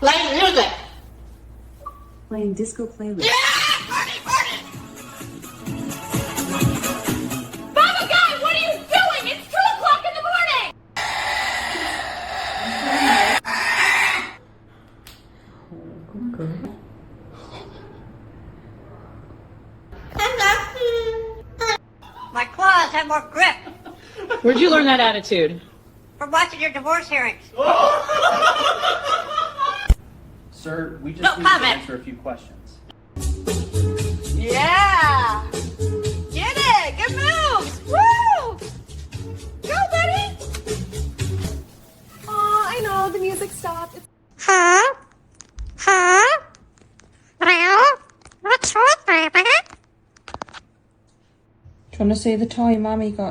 Play music. Playing disco playlist. Yeah! Party, party! Baba Guy, what are you doing? It's 2 o'clock in the morning! My claws have more grip Where'd you learn that attitude? from watching your divorce hearings. Sir, we just No need to comment. answer a few questions. Yeah! Get it! Good moves! Woo! Go, buddy! Aw, I know, the music stopped. It's Huh? Huh? Well, what's wrong, baby? Do you want to see the toy Mommy got